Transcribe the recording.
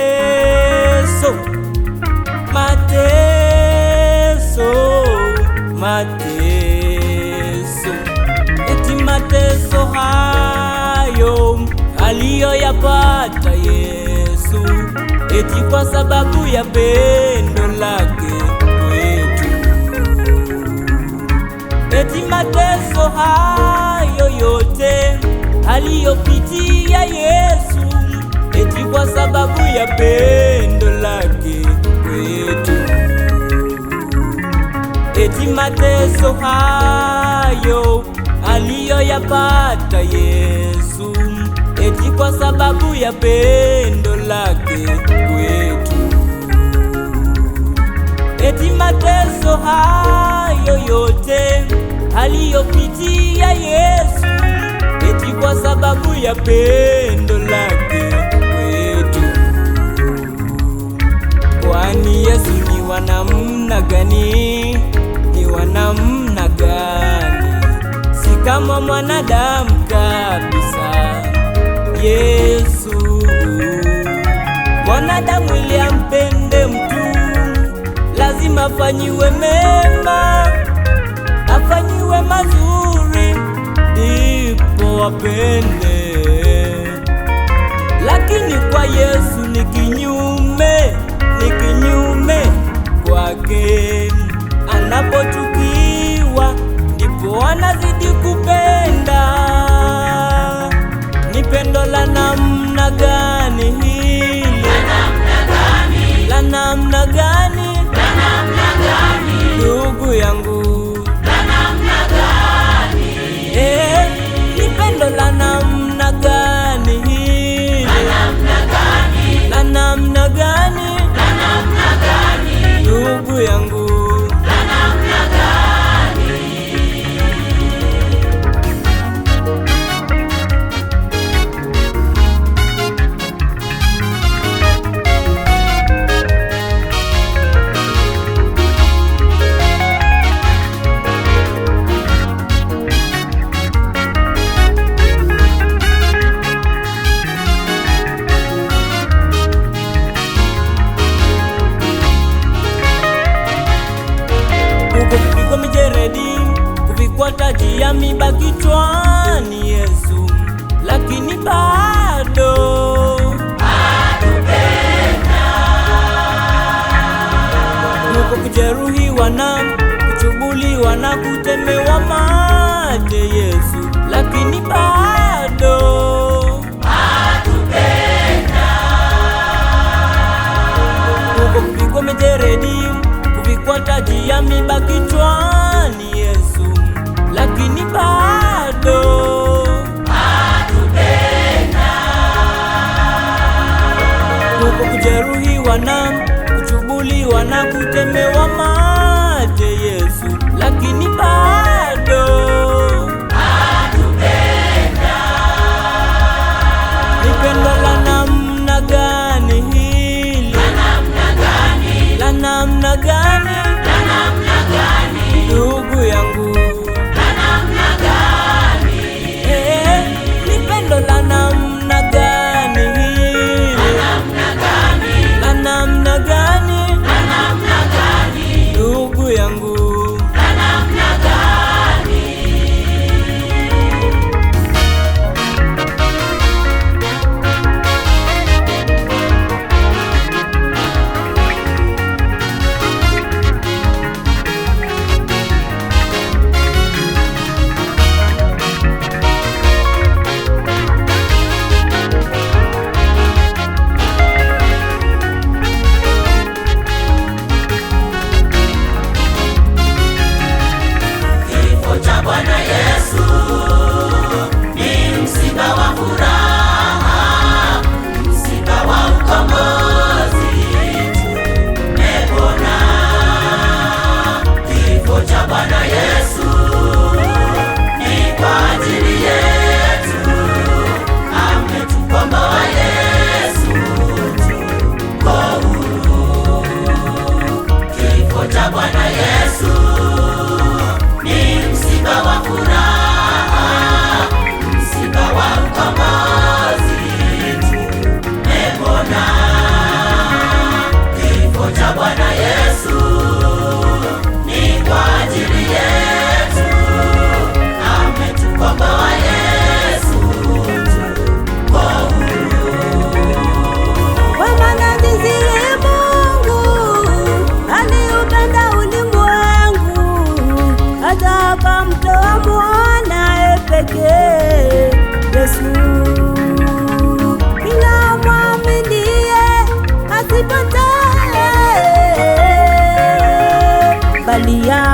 Mateso, mateso, mateso, eti mateso hayo aliyoyapata Yesu, eti kwa sababu ya pendo lake kwetu. Eti mateso hayo yote aliyopitia Yesu, eti kwa sababu ya pendo lake kwetu. Eti mateso hayo aliyoyapata Yesu, eti kwa sababu ya pendo lake kwetu. Eti mateso hayo yote aliyopitia Yesu, eti kwa sababu ya pendo lake kwetu. Kwani Yesu ni wa namna gani? Ni wa namna gani? Si kama mwanadamu kabisa. Yesu mwanadamu ili ampende mtu lazima afanyiwe mema, afanyiwe mazuri ndipo apende. Lakini kwa Yesu ni kinyume, ni kinyume kwake. Anapochukiwa ndipo anazidi kupenda. Ni pendo la namna gani hili? La namna gani? Ndugu yangu, ni pendo la namna gani hili? La namna gani? Ndugu yangu, kupigwa mijeredi, kuvikwa taji ya miba kichwani Yesu, lakini bado hatupenda. Huko kujeruhiwa na kuchubuliwa na kutemewa mate Yesu, lakini bado hatupenda. Huko kupigwa mijeredi, kuvikwa taji ya miba kichwani Yesu, lakini bado hatupenda. Huko kujeruhiwa na kuchubuliwa na kutemewa mate Yesu, lakini bado hatupenda. Ni pendo la namna gani hili? La namna gani? Ndugu yangu, ni pendo la namna gani hili? La namna gani? Ndugu yangu, nalia